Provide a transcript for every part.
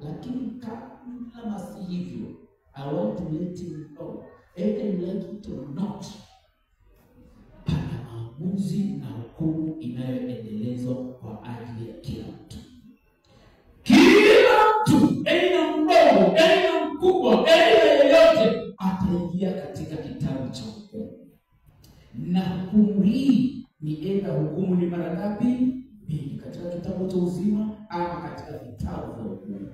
Lakini kama si hivyo, I want to let you know, either you like it or not, pana maamuzi na hukumu inayoendelezwa kwa ajili ya kila mtu. Kila mtu, aina mdogo, aina mkubwa, aina yoyote, ataingia katika kitabu cha hukumu. Na hukumu hii ni aidha hukumu ni mara ngapi? Mbili, katika kitabu cha uzima ama katika vitabu vya hukumu.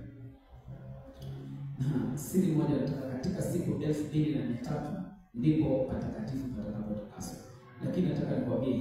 Na siri moja nataka, katika siku 2300 ndipo patakatifu patakapotakaswa. Lakini nataka nikwambie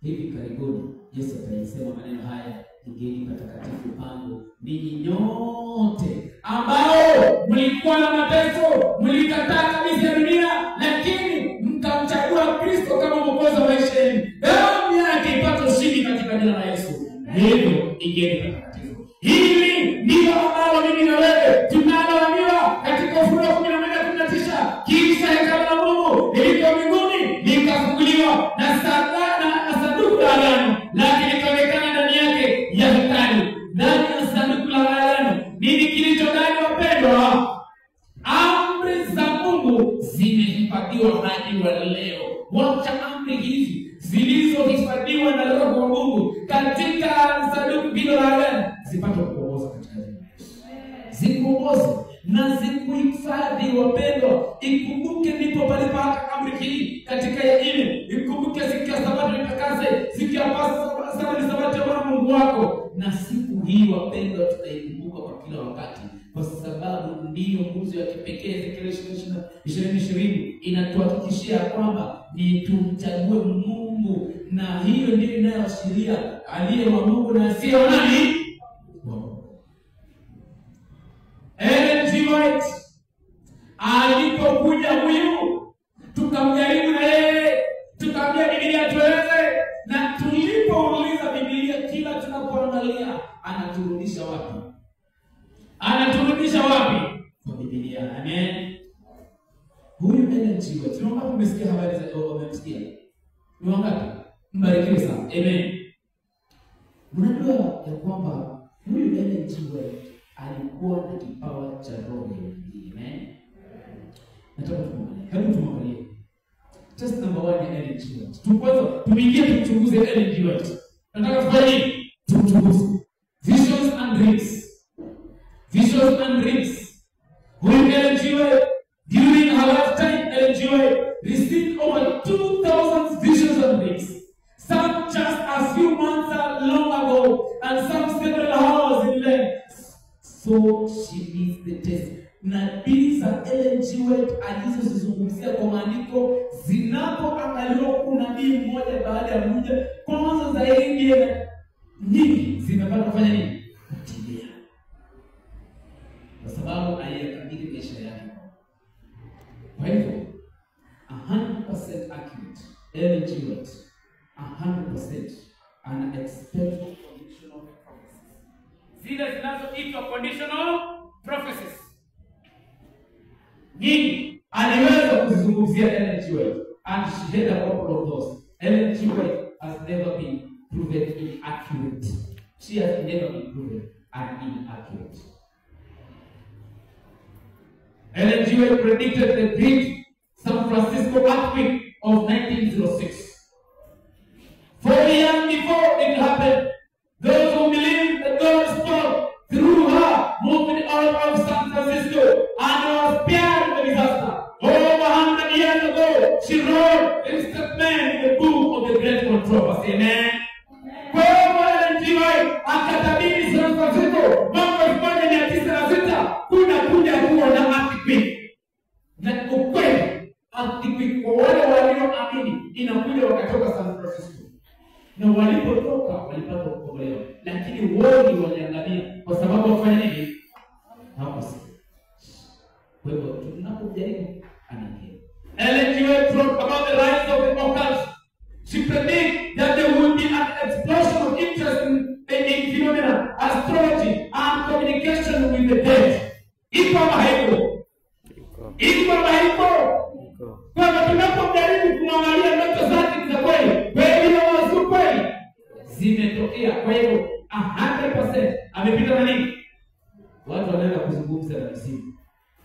hivi karibuni Yesu alisema maneno haya, ingeni patakatifu pangu ninyi nyote ambao mlikuwa na mateso, mlikataa kabisa dunia, lakini mkamchagua Kristo kama mwokozi wa maisha yenu. Damu yake ipate ushindi katika jina la Yesu. Hivyo ingeni patakatifu. Hili ndilo ambalo mimi na wewe tunaloambiwa katika Ufunuo 11:19. Kisha hekalu la Mungu lilikuwa mbinguni likafunguliwa, na sanduku la agano lake likaonekana ndani yake ya hekalu. Ndani ya sanduku la agano nini kilicho ndani, wapendwa? Amri za Mungu zimehifadhiwa hadi wa leo. Wacha amri hizi zilizohifadhiwa na Roho wa Mungu katika sanduku hilo la agano zipate kuongoza katika jina. Zikuongoze na zikuhifadhi, wapendwa. Ikumbuke ndipo palipaka amri hii katika ile. Ikumbuke siku ya Sabato nitakase, siku ya Pasaka ni Sabato ya Mungu wako. Na siku hii, wapendwa, tutaikumbuka kwa kila wakati, kwa sababu ndiyo nguzo ya kipekee. Ezekiel 20:20 inatuhakikishia kwamba ni tumchague Mungu, na hiyo ndiyo inayoashiria aliye wa Mungu na asiye wa nani? Ellen G. White alipokuja huyu, tukamjaribu na yeye, tukamwambia Biblia tueleze, na tulipouliza Biblia kila tunapoangalia anaturudisha wapi? Anaturudisha wapi? Kwa Biblia. Amen. Huyu Ellen G. White, tunaomba umesikia habari za umemsikia? Ni wangapi? Mbarikiwe sana. Amen. Unajua ya kwamba huyu Ellen G. White alikuwa na kipawa cha roho ya unabii. Amen. Nataka tumwangalie. Test number 1 ya Ellen G. White. Kwanza tuingie tuchunguze Ellen G. White. Nataka tufanye tuchunguze visions and dreams. Visions and dreams. Huyu Ellen G. White, during her lifetime, Ellen G. White received over 2,000 visions and dreams. Some just a few months long ago, and some several hours in length. So she meets the test. Nabii za Ellen G. White alizozizungumzia kwa maandiko zinapoangaliwa kuna nabii mmoja baada ya mmoja, kwanza zaidi nyingi zimepata kufanya nini? Kutimia. Kwa sababu aliyekabidhi maisha yake. Kwa hivyo 100% accurate. Ellen G. White 100% unexpected conditional prophecies. Zile zinazoitwa conditional prophecies. Nyingi aliweza kuzungumzia Ellen G. White, and she had a couple of those. Ellen G. White has never been proven inaccurate. She has never been proven inaccurate. Ellen G. White predicted the great San Francisco earthquake of 1906. 4 years before it happened, those who believe that God spoke through her moved out of San Francisco and was spared the disaster. Over 100 years ago, she wrote a statement in the book of the Great Controversy. Amen. Kwa hivyo Ellen G. White akatabiri San Francisco mwaka 1906 kuna kuja kuwa na earthquake. Na ukweli earthquake kwa wale walioamini inakuja wakatoka San Francisco. Na walipotoka walipata kukombolewa, lakini wengi waliangamia kwa sababu wafanya nini? Hawakusikia. Kwa hivyo tunapojaribu anaingia. Ellen G. White wrote about the rise of the occult. She predicted that there would be an explosion of interest in phenomena, astrology, and communication with the dead. Iko haiko. Iko haiko. Kwa hivyo tunapojaribu kuangalia ndoto zake za kweli, kweli na wazo kweli zimetokea. Kwa hivyo 100% amepita na nini? watu wanaenda kuzungumza na mzimu.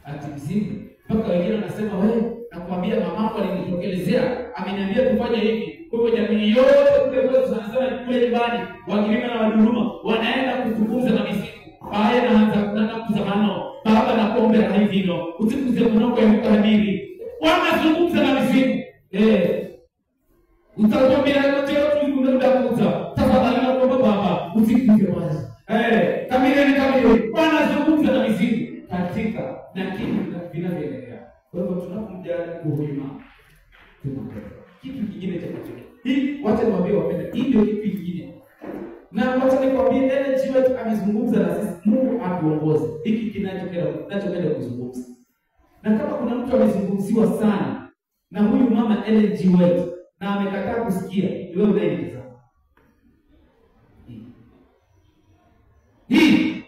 Ati mzimu, mpaka wengine wanasema wewe, nakwambia mamangu alinitokelezea, ameniambia kufanya hivi. Kwa hivyo jamii yote kule kwetu sana kule nyumbani, Wakilima na Waduruma wanaenda kuzungumza na mizimu. Haya na hata kuzamano, baba na pombe na hivyo, usikuze mnoko ya mkabiri. Wanazungumza na mizimu. Utakwambia yote tulikundakuza. Tafadhali naomba baba, usikuze wazi. Kamili wanazungumza na mizimu katika na kitu vinavyoendelea. Kwa hivyo tunapomjali kuhima kitu kingine cha kutoka. Hii wacha niwaambie wapenda, hii ndio kitu kingine. Na wacha nikwambie Ellen G. White amezungumza na sisi, Mungu atuongoze. Hiki kinachokenda kuzungumza. Na kama kuna mtu amezungumziwa sana na huyu mama Ellen G. White na amekataa kusikia, wewe unaeleza. Hii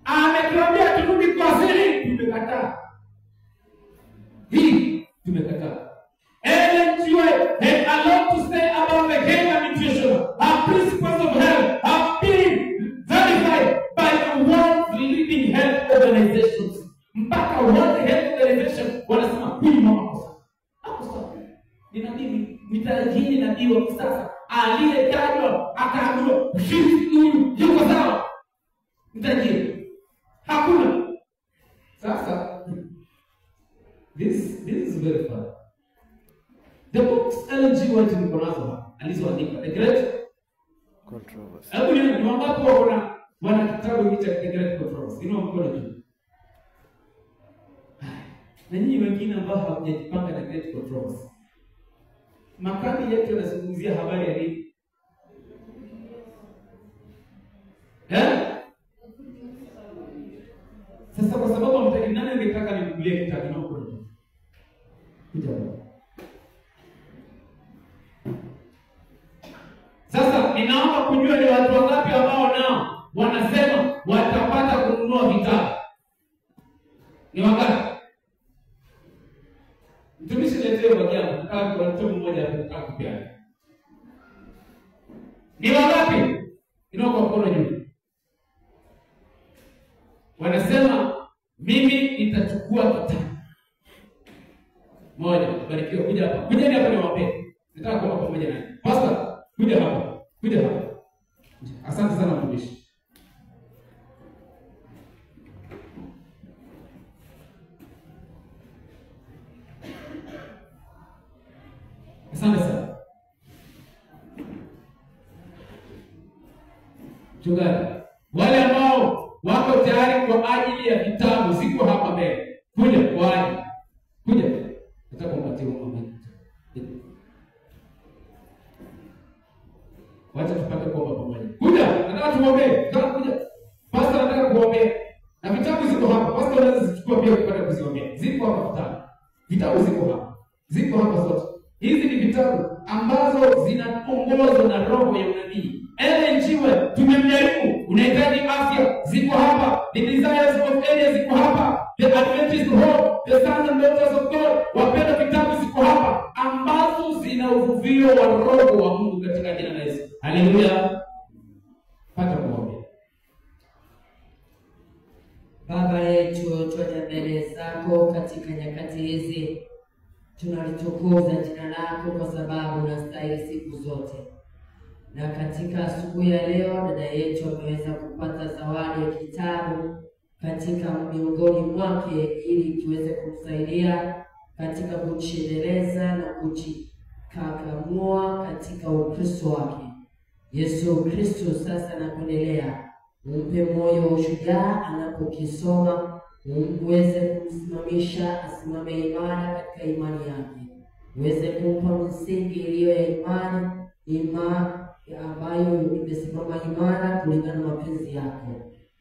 ametuambia turudi kwa siri, tumekataa. Hii tumekataa. Ellen G. White had a lot to say about the health and nutrition. Her principles of health have been verified by the world's leading health organizations. Mpaka World Health Organization wanasema huyu mama kosa. Hapo sawa. Nitarajini na diwa kisasa aliyetajwa akaambiwa huyu yuko sawa. Nitarajini. Hakuna. Sasa this is very fun. The books Ellen G. White alizoandika, The Great Controversy. Hebu ni wangapi wana kitabu hiki cha The Great Controversy? Inua mkono juu. Na nyinyi wengine ambao hamjajipanga The Great Controversy. Makali yetu yanazungumzia habari ya nini? Sasa kwa sababu mtaki nani angetaka nikulie kitabu na mkono juu? Kuja. Sasa ninaomba kujua ni watu wangapi ambao nao wanasema watapata kununua vitabu. Ni wangapi? Mtumishi leteo bagiana, kama kwa mtu mmoja anataka kupiana. Ni wangapi? Inaomba mkono juu. Wanasema mimi nitachukua kitabu. Moja, barikiwa kuja hapa. Kuja hapa niwaambie. Nataka kuwa pamoja naye. Pastor, kuja hapa. Kuja hapa. Asante sana mtumishi. Asante sana. Chungaji, wale ambao wako tayari kwa ajili ya vitabu ziko hapa mbele. Kuja kwa ajili. Kuja. Nataka kumpatia mama. Wacha tupate kuomba pamoja. Kuja, nataka tuombe. Nataka kuja. Pastor anataka kuombe. Na vitabu ziko hapa. Pastor anaweza kuchukua pia kupata kuziombea. Ziko hapa vitabu. Vitabu ziko hapa. Ziko hapa zote. Hizi ni vitabu ambazo zinaongozwa na roho ya unabii. Ellen G. White tumemjaribu. Unahitaji afya, ziko hapa. The Desires of Areas ziko hapa. The Adventist Hope, The Sons and Daughters of God, wapenda vitabu ziko hapa ambazo zina uvuvio wa roho wa Mungu katika jina la Yesu. Haleluya. Pata kuomba. Baba yetu, twaja mbele zako katika nyakati hizi. Tunalitukuza jina lako kwa sababu unastahili siku zote. Na katika asubuhi ya leo dada yetu ameweza kupata zawadi ya kitabu katika miongoni mwake ili kiweze kumsaidia katika kujiendeleza na kujikakamua katika Ukristo wake. Yesu Kristo sasa na kuendelea, umpe moyo wa ushujaa anapokisoma, uweze kumsimamisha asimame imara katika imani yake. Uweze kumpa msingi iliyo ya imani ambayo imesimama imara kulingana na mapenzi yako.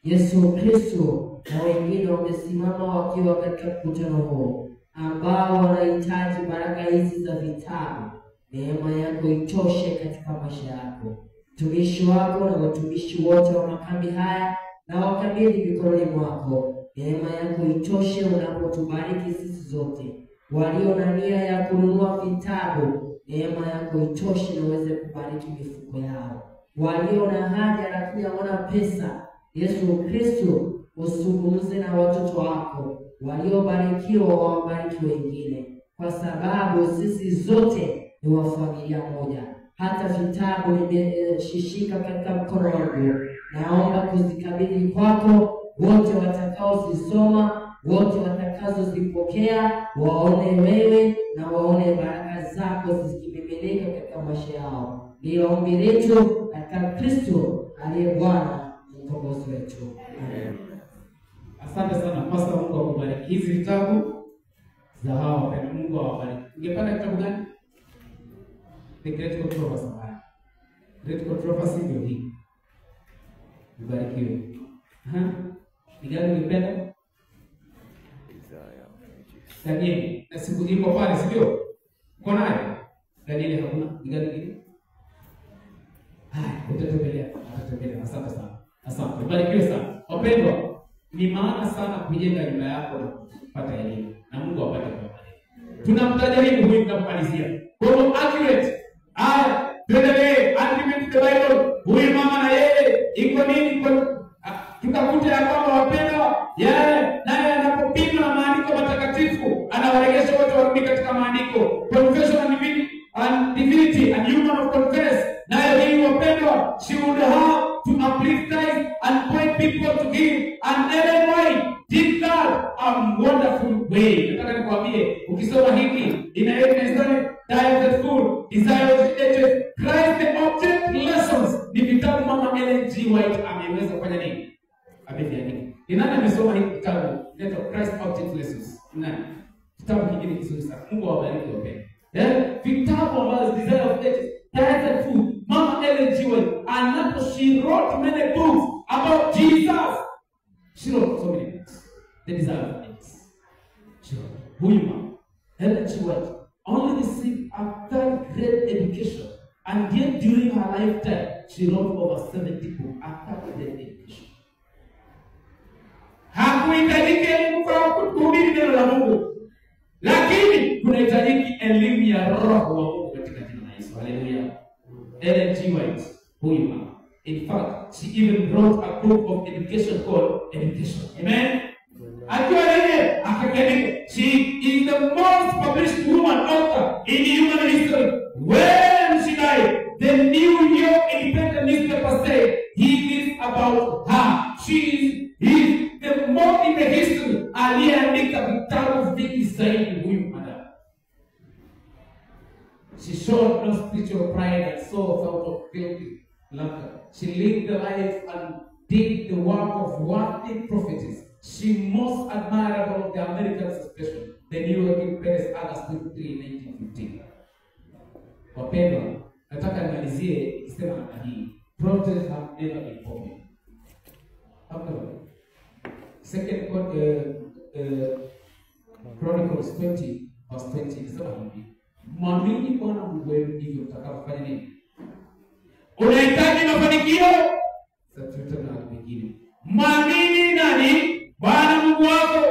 Yesu Kristo, na wengine wamesimama wakiwa katika mkutano huu ambao wanahitaji baraka hizi za vitabu. Neema yako itoshe katika maisha yako. Mtumishi wako na watumishi wote wa makambi haya na wakabidhi mikononi mwako. Neema yako itoshe unapotubariki sisi zote. Walio na nia ya kununua vitabu, neema yako itoshe na uweze kubariki mifuko yao. Walio na haja lakini hawana pesa, Yesu Kristo, usungumze na watoto wako waliobarikiwa wabariki wengine, kwa sababu sisi zote ni wa familia moja. Hata vitabu nimeshika katika mkono wangu, naomba kuzikabidhi kwako. Wote watakaozisoma, wote watakazozipokea, waone wewe na waone baraka zako zikimiminika katika maisha yao. Ni ombi letu katika Kristo aliye Bwana mkombozi wetu. Amen. Asante sana Pastor, Mungu akubariki. Hizi vitabu za hawa wapendwa, Mungu awabariki. Ungependa kitabu gani? The Great Controversy. Great Controversy ndio hii. Ubarikiwe. Ni gani ungependa? Danieli. Na siku iko pale, sio? Uko naye? Danieli hakuna. Ni gani hii? Utatembelea. Asante sana. Asante. Ubarikiwe sana. Wapendwa, ni maana sana kujenga nyumba yako na kupata elimu. Na Mungu apate kubariki. Tunamtajaribu huyu tunapomalizia. Kwa accurate. Tuendelee argument the Bible. Huyu mama na yeye iko nini tukakuta ya kwamba wapendwa, naye anapopimwa na maandiko matakatifu anawarejesha wote warudi katika maandiko. Confession and divinity and human of confess. Naye hii wapendwa, she would have to apologize and point people to give. And Ellen White did that a wonderful way. Nataka nikwambie, ukisoma hiki ina evidence diet food, desire of the Christ the object lessons. Ni vitabu mama Ellen G. White ameweza kufanya nini? Ameviandika. Ni nani amesoma hiki kitabu? Inaitwa Christ Object Lessons. Nani? Kitabu kingine kizuri sana. Mungu awabariki wapendwa. Vitabu ambazo desire of the diet food, mama Ellen G. White, and she wrote many books about Jesus. She wrote so many books. The desire of it. She wrote. Huyu mama Ellen G. White only received a third grade education, and yet during her lifetime she wrote over 70 books. A third grade education. Hakuhitajiki elimu kwa kuhubiri neno la Mungu, lakini kunahitajiki elimu ya roho wa Mungu katika jina la Yesu. Haleluya. Ellen G. White, huyu mama, in fact she even wrote a book of education called Education. Amen. She is the most published woman author in human history. When she died, the New York Independent newspaper said he is about her. He is the most in the history. Aliyeandika vitabu vingi zaidi huyu madam. She showed no spiritual pride and so out of filthy laughter. She lived the life and did the work of worthy prophetess. She most admirable of the American expression, the New York Independent, August 23, 1915. Wapendwa, nataka nimalizie ikisema na hii. Prophets have never been popular. Second Chronicles 20 verse 20 inasema hivi: mwamini Bwana Mungu wenu ndivyo mtakapofanya nini? Unahitaji mafanikio? Sasa tutana wengine. Mwamini nani? Bwana Mungu wako.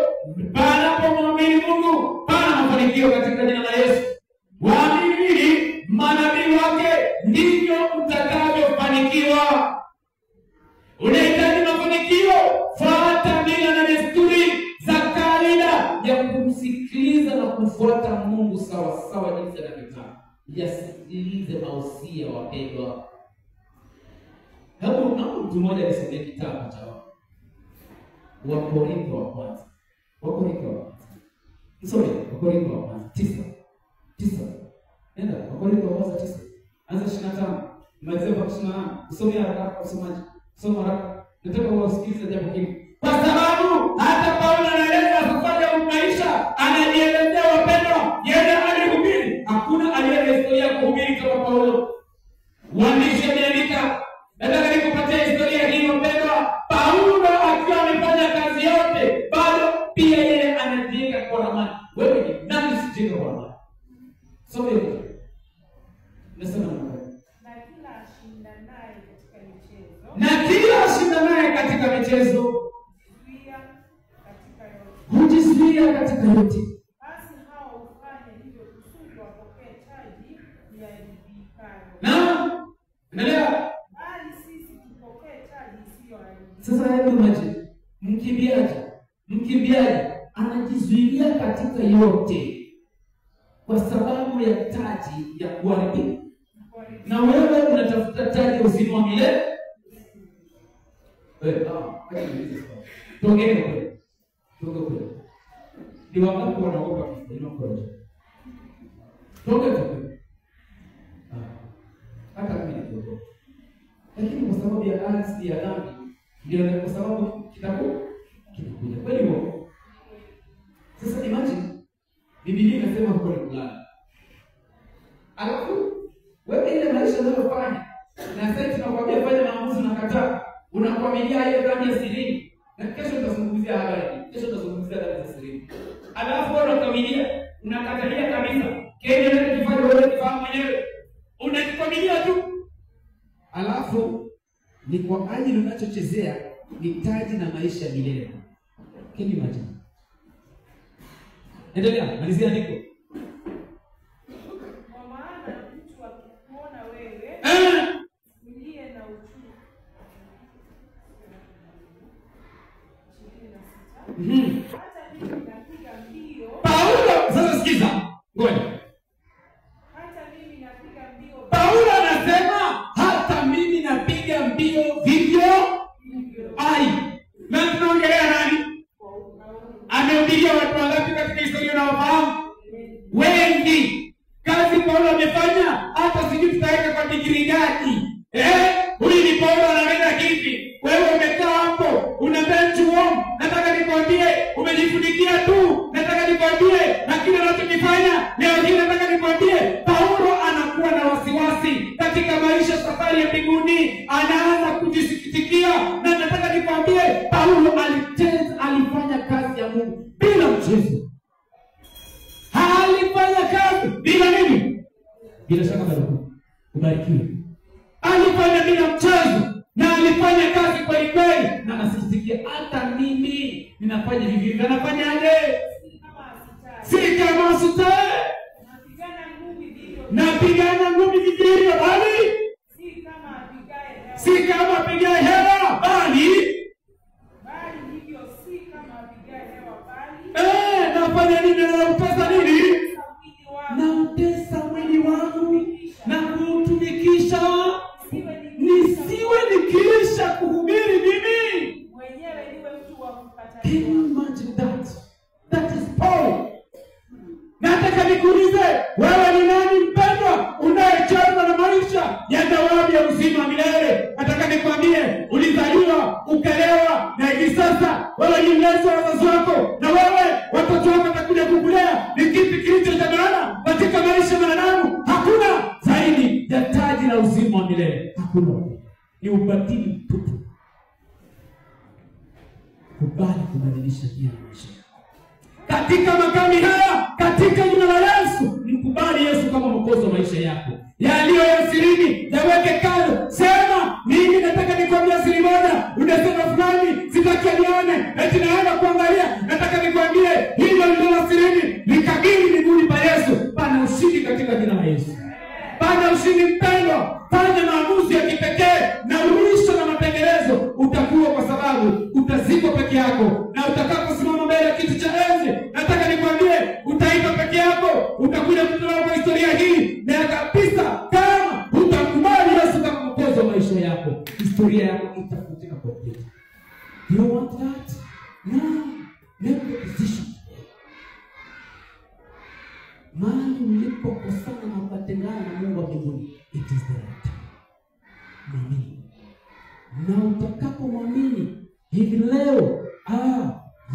Panapomwamini Mungu pana mafanikio katika jina la Yesu. Waamini manabii wake ndivyo mtakavyofanikiwa. Unahitaji mafanikio? Fuata mila na desturi za kawaida ya kumsikiliza na kumfuata Mungu sawa sawa jinsi anavyotaka. Yasikilize mausia wapendwa. Hebu mtu mmoja nisomee kitabu cha Wakorintho wa kwanza. Wakorintho wa kwanza. Nisome Wakorintho wa kwanza 9. Nenda Wakorintho wa kwanza 9. Anza 25. Malizia mpaka 28. Usome haraka usomaji. Soma haraka. Nataka usikilize jambo hili. Kwa sababu hata Paulo anaeleza safari ya maisha, anajielezea wapendwa, yeye alihubiri. Hakuna aliyeeleza historia ya kuhubiri kama Paulo. Waandishi wameandika. Nataka nikupatie historia hii wapendwa. Paulo akiwa amefanya kazi yote, bado pia yeye anajenga kwa ramani. Wewe ni nani sijenga kwa ramani? Soma hiyo. Nasema na kila ashindanaye katika michezo hujizuia katika yote. Basi hao hufanya hivyo kusudi wapokee taji ya haribikayo. Naam. Endelea. Bali sisi tupokee taji isiyoharibika. Sasa hebu imagine. Mkimbiaji anajizuilia katika yote kwa sababu ya taji ya kuharibika. Na wewe unatafuta taji ya uzima wa milele. Tongeni kweli. Ni wangapi wanaogopa kifo? Tongeni kweli. Hata mimi niogopa. Lakini kwa sababu ya asili ya dhambi, ndio kwa sababu kitakuja kweli huo. Sasa imagine Biblia inasema huko ni kulala. Alafu wewe ile maisha unayofanya na sasa tunakwambia fanya maamuzi na kataa, unakwamilia hiyo dhambi ya siri. Na kesho tutazungumzia habari. Kesho tutazungumzia dhambi za siri. Alafu wewe unakwamilia, unakatalia kabisa. Kile unachofanya wewe kifahamu mwenyewe. Unakwamilia tu. Alafu ni kwa ajili unachochezea ni taji na maisha ya milele. Can you imagine? Endelea, malizia andiko. Kwa maana mtu akikuona wewe uliye na uchungu. 26. Hata mimi napiga mbio. Paulo, sasa sikiza. Ngoja. Hata mimi napiga mbio. Paulo anasema hata mimi napiga mbio vivyo. Ai. Na tunaongelea nani? Amehubiria watu wangapi katika historia na wafahamu? Wengi. Kazi Paulo amefanya hata sijui tutaweka kwa degree gani. Huyu ni Paulo ananena hivi. Wewe umekaa hapo, una bench warm. Nataka nikwambie, umejifunikia tu. Nataka nikwambie, na kile unachokifanya leo hii nataka nikwambie, Paulo anakuwa na wasiwasi katika maisha safari ya mbinguni. Anaanza kujisikitikia, na nataka nikwambie, Paulo alifanya kazi ya Mungu bila mchezo. Alifanya kazi bila nini? Bila shaka bado. Ubarikiwe. Alifanya bila mchezo na alifanya kazi kwa kweli, na nasikitikia hata mimi ninafanya hivi. Anafanyaje? Si kama sitae. Napigana ngumi vivyo bali si kama apigaye hewa bali hivyo si kama apigaye hewa bali nafanya nini? Nautesa nini? Nautesa mwili wangu na kuutumikisha, nisiwe nikiisha kuhubiri mimi mwenyewe niwe mtu wa kupata. Can you imagine that? That is Paul. Nataka nikuulize, wewe ni nani mpendwa unayecheza na maisha ya thawabu ya uzima milele? Nataka nikwambie, ulizaliwa, ukalewa, na hivi sasa wewe ni mlezi wa wazazi wako, na wewe watoto wako watakuja kukulea. Ni kipi kilicho cha maana katika maisha ya wanadamu? Hakuna zaidi ya taji la uzima wa milele. Hakuna. Ni ubatili mtupu. Kubali kubadilisha nia ya maisha katika makambi haya, katika jina la Yesu. Mkubali Yesu kama mwokozi wa maisha yako. Yaliyo ya sirini yaweke kando. Sema, mimi nataka nikwambie siri moja. Unasema fulani sitaki nione, eti naenda kuangalia. Nataka nikwambie hilo lilo la sirini likabili miguuni pa Yesu. Pana ushindi katika jina la Yesu. Pana ushindi mpendwa. Fanya maamuzi ya kipekee na ulisho na matengenezo utakuwa, kwa sababu utazikwa peke yako, na utakaposimama mbele ya kiti cha enzi, nataka nikwambie utaitwa peke yako. Utakuja kutoa kwa historia hii na kabisa, kama utakubali Yesu kama mwokozi wa maisha yako, historia yako itafutika complete. You want that? Now, make the decision. Mahali ulipokosana na ukatengana na Mungu wa mbinguni, it is the right time. Mwamini. Na utakapomwamini hivi leo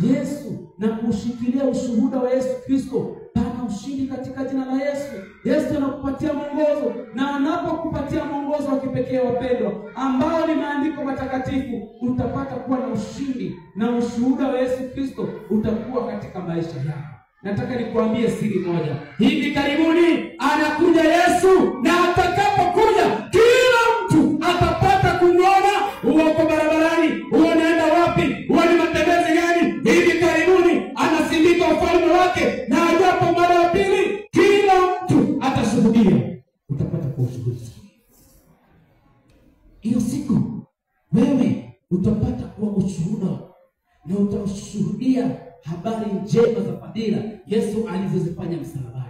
Yesu na kushikilia ushuhuda wa Yesu Kristo, pana ushindi katika jina la Yesu. Yesu anakupatia mwongozo, na anapokupatia mwongozo wa kipekee wapendwa, ambao ni maandiko matakatifu, utapata kuwa na ushindi, na ushuhuda wa Yesu Kristo utakuwa katika maisha yako. Nataka nikuambie siri moja. Hivi karibuni anakuja Yesu, na atakapokuja kila mtu atapata kumwona. Uko barabarani, unaenda wapi, uone matembezi gani? Hivi karibuni anasindika ufalme wake, na ajapo mara ya pili kila mtu atashuhudia. Utapata kushuhudia hiyo siku. Wewe utapata kuwa ushuhuda, na kushuhudia habari njema za fadhila Yesu alizozifanya msalabani.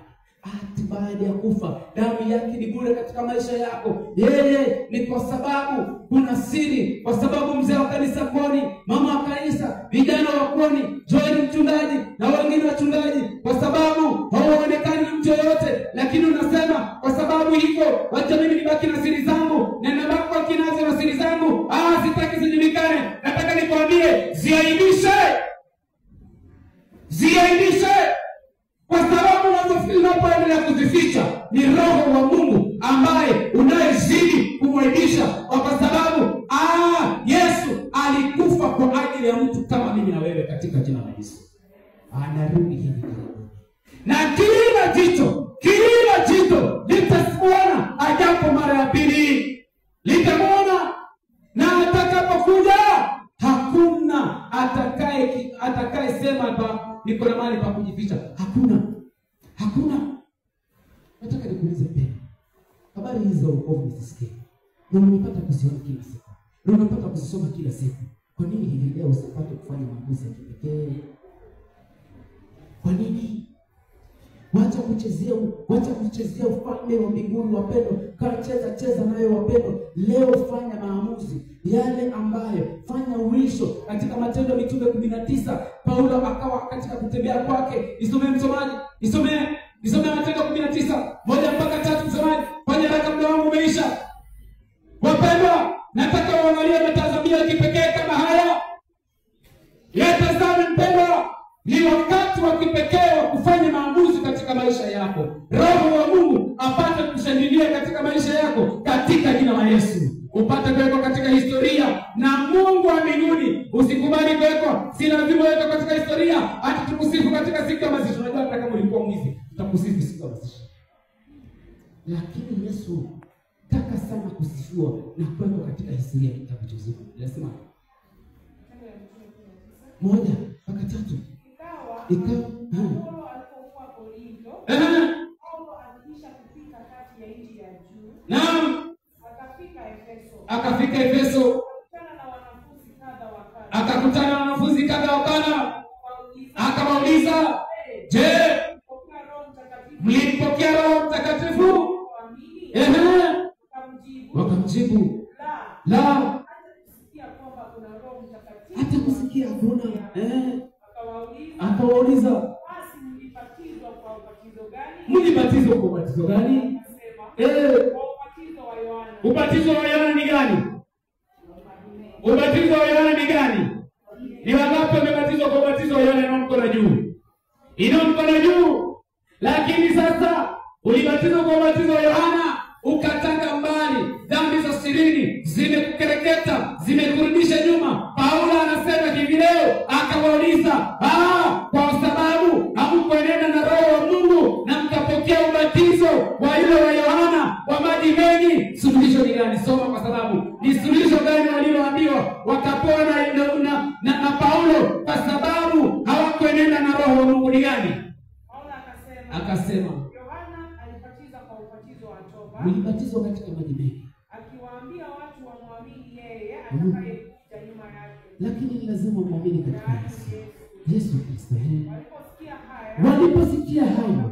Ati baada ya kufa, damu yake ni bure katika maisha yako. Yeye ni kwa sababu kuna siri, kwa sababu mzee wa kanisa Koni, mama wa kanisa, vijana wa Koni, Joel mchungaji na wengine wachungaji, kwa sababu hauonekani mtu yoyote, lakini unasema kwa sababu hivyo wacha mimi nibaki na siri zangu, na nabaki kwa kinazo na siri zangu, sitaki zijulikane. Nataka nikwambie, ziaibishe. Kwa sababu unapoendelea kuzificha, ni Roho wa Mungu ambaye unayezidi kumwaibisha, kwa sababu Yesu alikufa kwa ajili ya mtu kama mimi na wewe katika jina la Yesu. Anarudi hivi karibuni. Na kila jicho litamuona ajapo mara ya pili. Litamuona, na atakapokuja hakuna atakaye sema niko na mahali pa kujificha. Hakuna. Nataka nikuulize pia, habari hizi za wokovu msisikie, na unapata kuziona kila siku, na unapata kuzisoma kila siku. Kwa nini hivi leo usipate kufanya maamuzi ya kipekee? Kwa nini? Wacha kuchezea ufalme wa mbinguni wapendo. Cheza nayo wapendo. Leo fanya maamuzi yale ambayo fanya uisho. Katika Matendo ya Mitume 19, Paulo akawa katika kutembea kwake. Isome msomaji. Isome Matendo 19 1-3 msomaji. Fanya haraka, muda wangu umeisha. Wapendwa, nataka uangalie matazamio ya kipekee kama haya. Yatazame mpendwa, ni wakati wa kipekee wa kufanya maamuzi katika maisha yako. Roho wa Mungu apate kushangilia katika maisha yako katika jina la Yesu. Upate kuwekwa katika historia na Mungu wa mbinguni. Usikubali kuwekwa, si lazima uwekwe katika historia hata tukusifu katika siku ya mazishi. Unajua hata kama ulikuwa mwizi, tutakusifu siku ya mazishi. Lakini Yesu taka sana kusifiwa na kuwekwa katika historia ya kitabu cha uzima. Nasema 1-3. Ikawa Paulo alipokuwa Korinto, Paulo alikisha kufika kati ya nchi ya juu. Naam. Akafika Efeso. Akakutana na wanafunzi kadha wa kadha. Akawauliza, "Je, mlipokea Roho Mtakatifu?" Wakamjibu, "La." Hata kusikia hakuna. Akawauliza, "Basi mlibatizwa kwa ubatizo gani?" "Mlibatizwa kwa ubatizo gani?" Ubatizo wa Yohana ni gani? Ubatizo wa Yohana ni gani? Ni wangapi wamebatizwa kwa ubatizo wa Yohana? Inua mkono juu. Inua mkono juu. Lakini sasa ulibatizwa kwa ubatizo wa Yohana, ukatanga mbali dhambi za sirini, zimekukereketa, zimekurudisha nyuma. Paulo anasema hivi leo, akawauliza, kwa sababu hamkuenenda na Roho wa Mungu na mkapokea ubatizo wa yule wa Yohana wa maji mengi, suluhisho ni gani? Soma, kwa sababu ni suluhisho gani walioambiwa wakapona na Paulo, kwa sababu hawakuenenda na Roho wa Mungu. Ni gani? Paulo akasema Yohana alibatiza kwa ubatizo wa toba, mlibatizwa katika maji mengi, akiwaambia watu wamwamini yeye atakayekuja nyuma yake. Lakini ni lazima muamini katika Yesu Kristo. Waliposikia hayo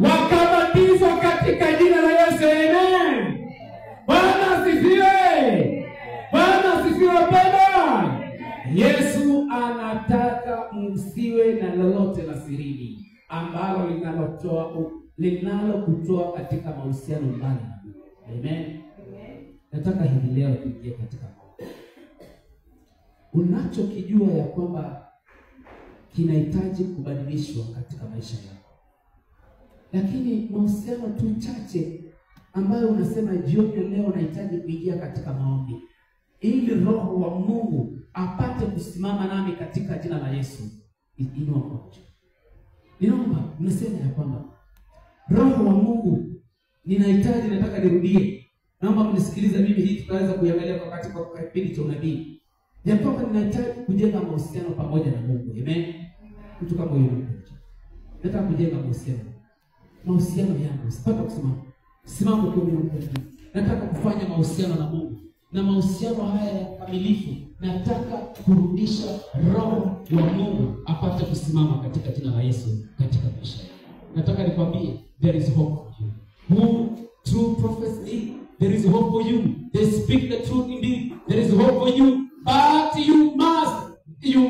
wakabatizwa katika jina la Yesu. Amen. Bwana asifiwe. Bwana asifiwe Bwana. Yesu anataka msiwe na lolote la sirini ambalo linalokutoa katika mahusiano mbali. Amen. Nataka hivi leo tuingie katika unachokijua ya kwamba kinahitaji kubadilishwa katika maisha yako, lakini mahusiano tu chache ambayo unasema jioni leo nahitaji kuingia katika maombi ili Roho wa Mungu apate kusimama nami katika jina la Yesu. Inua mkono. Ninaomba mnasema ya kwamba Roho wa Mungu ninahitaji, nataka nirudie. Naomba mnisikilize mimi, hii tutaweza kuiangalia kwa katika kipindi cha unabii. Ya kwamba ninahitaji kujenga mahusiano pamoja na Mungu. Amen. Mtu kama huyo nataka kujenga mahusiano yangu. Sipata kusimama kwa Mungu. Nataka kufanya mahusiano na Mungu. na mahusiano haya ya kamilifu, nataka kurudisha Roho wa Mungu apate kusimama katika jina la Yesu katika maisha yako. Nataka nikwambie, there is hope for you. Who true prophets live, there is hope for you. They speak the truth indeed. There is hope for you. But you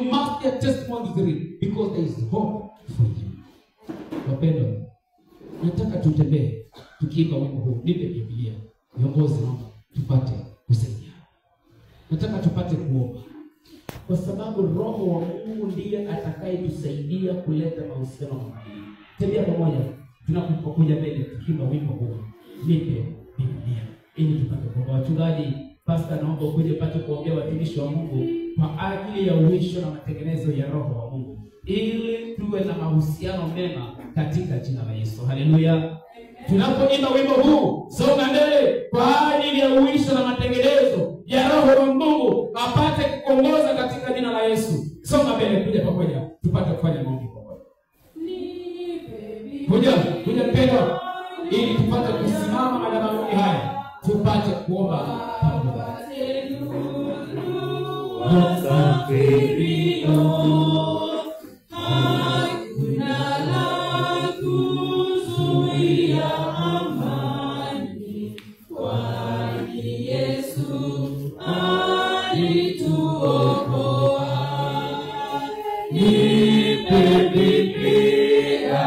must get testimony, because there is hope for you. Wapendwa, nataka tutembee tukiimba wimbo huu. Nipe Biblia, viongozi naomba tupate kusaidia. Nataka tupate kuomba, kwa sababu Roho wa Mungu ndiye atakayetusaidia kuleta mahusiano mazuri. Tembea pamoja tunapokuja mbele tukiimba wimbo huu. Nipe Biblia ili tupate kuomba. Wachungaji, pastor, naomba ukuje pate kuombea watumishi wa Mungu kwa ajili ya uisho na matengenezo ya Roho wa Mungu, ili tuwe na mahusiano mema katika jina la Yesu. Haleluya. Tunapoimba wimbo huu, songa mbele kwa ajili ya uisho na matengenezo ya Roho wa Mungu apate kuongoza katika jina la Yesu. Songa mbele, kuja pamoja tupate kufanya maombi pamoja. Kuja mpendwa, ili tupate kusimama madhabahuni haya tupate kuomba pamoja. Hakuna la kuzuia amani, kwani Yesu alituokoa. Nipe Biblia,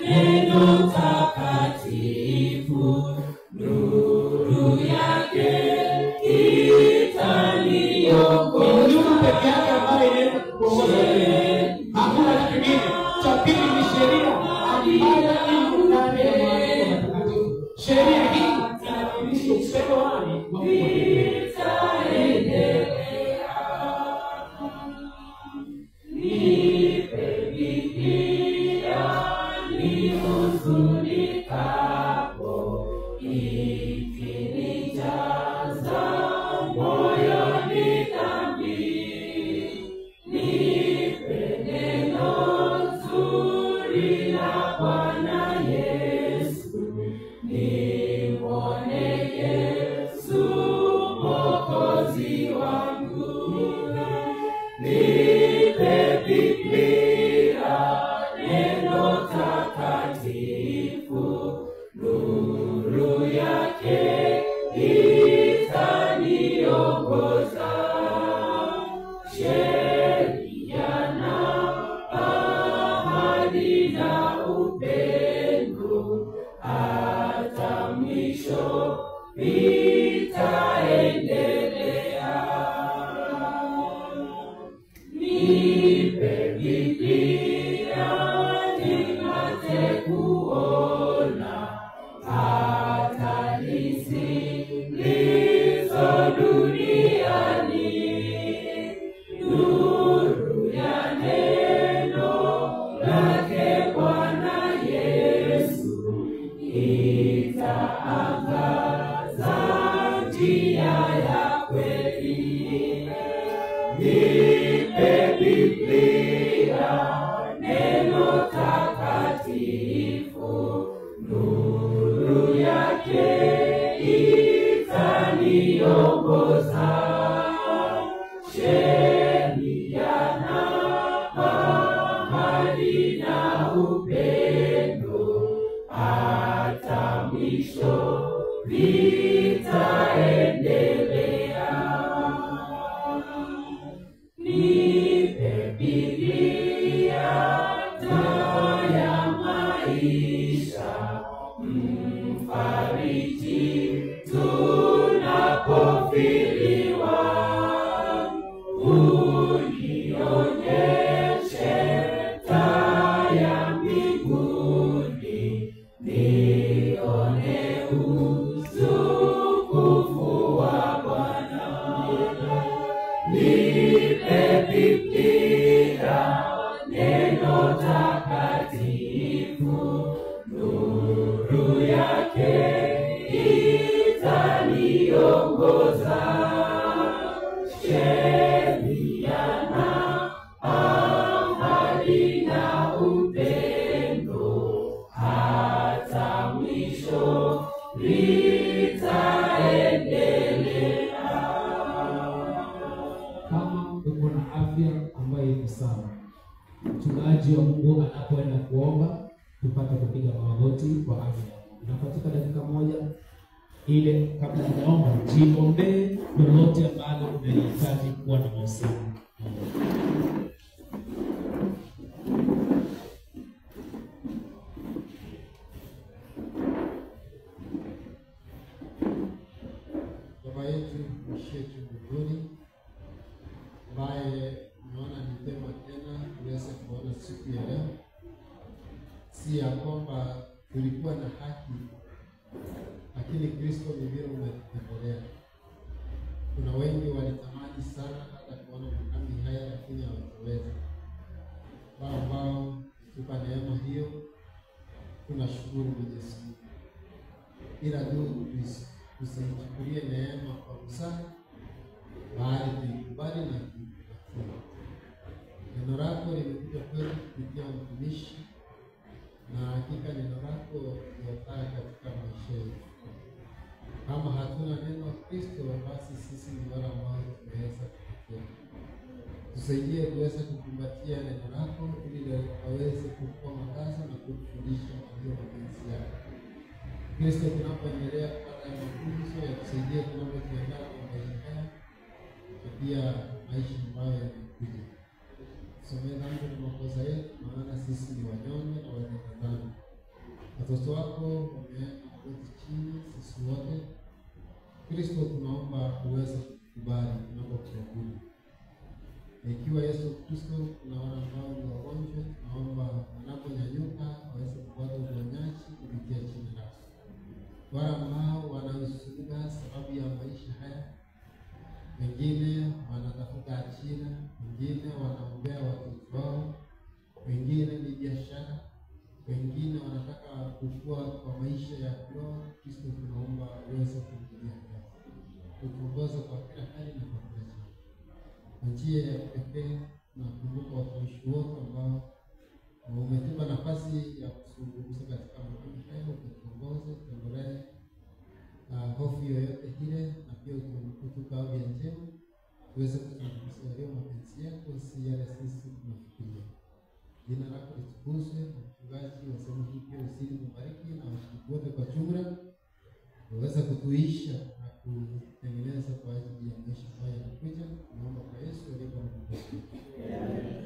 neno takatifu, nuru yake itaniongoza. Peke yake ambayo inaweza kuongoza wewe. Hakuna kitu kingine. Cha pili ni sheria ambayo iko ndani ya maandiko matakatifu. Sheria hii inaonyesha upendo wa Mungu. Nipe Biblia, nihuzunikapo, ikinijaza moyoni dhambi. Nipe neno zuri la Bwana Yesu, nimwone Yesu Mwokozi wangu. Nipe Biblia, neno takatifu, nuru yake itaniongoza. Sheria na ahadi na upendo, hata mwisho vitaendelea. Nipe Biblia, nipate kuona hatari zilizo duniani. Nuru ya neno lake Bwana Yesu itaangaza njia ya kweli. Nipe Biblia, neno takatifu, nuru yake itaniongoza. Sheria na ahadi na upendo, hata mwisho vitaendelea. Nipe Biblia, taa ya maisha, mfariji tunapofiliwa. Unionyeshe taa ya mbinguni, nione utukufu wa Bwana. Nipe Biblia, sawa. Mchungaji wa Mungu anapoenda kuomba, tupate kupiga magoti kwa ajili ya Mungu. Na katika dakika moja ile kabla tunaomba, jiombee lolote ambalo unahitaji kuwa na mahusiano. Baba yetu mshetu mbinguni, ambaye unaona ni vyema tena tuweze kuona siku ya leo, si ya kwamba tulikuwa na haki, lakini Kristo ni vile umetutembelea. Kuna wengi walitamani sana hata kuona makambi haya, lakini hawataweza. Wao ambao tupa neema hiyo, tunashukuru Mwenyezi Mungu. Ila tu tusichukulie neema kwa mzaha, bali tuikubali na kuipatia. Neno lako limekuja kwetu kupitia mtumishi, na hakika neno lako limetaa katika maisha yetu. Kama hatuna neno la Kristo, basi sisi ni wale ambao tumeweza kupokea. Tusaidie kuweza kukumbatia neno lako ili waweze kukua makaza na kufundisha walio mapenzi yako. Kristo, tunapoendelea kupata mafunzo ya kusaidia tunapojiandaa kwa maisha haya na pia maisha ambayo yanakuja. Tusomee dhambi na makosa yetu, maana sisi ni wanyonge na watenda dhambi. Watoto wako wameweka magoti chini, sisi wote. Kristo, tunaomba uweze kukubali tunapokuabudu. Ikiwa Yesu Kristo kuna wale ambao ni wagonjwa, tunaomba wanaponyanyuka waweze kupata uponyaji kupitia jina lako. Wale ambao wanahuzunika sababu ya maisha haya, wengine wanatafuta ajira, wengine wanaombea watoto wao, wengine ni biashara, wengine wanataka kukua kwa maisha ya kiroho. Kristo, tunaomba uweze kuingilia kati, utuongoze kwa kila hali na kwa kila jambo. Kwa njia ya pekee na kumbuka watumishi wote ambao umetupa nafasi ya kuzungumza katika mahali haya, utuongoze, tuondolee hofu yoyote ile, na pia utupe afya njema, uweze kuzungumza walio mapenzi yako, si yale sisi tunafikiria. Jina lako litukuzwe. Mchungaji wa sehemu hii pia usidi kubariki na washiriki wote kwa jumla, uweze kutuisha na kutengeneza kwa ajili ya maisha haya yanakuja. Naomba kwa Yesu aliye Bwana wetu.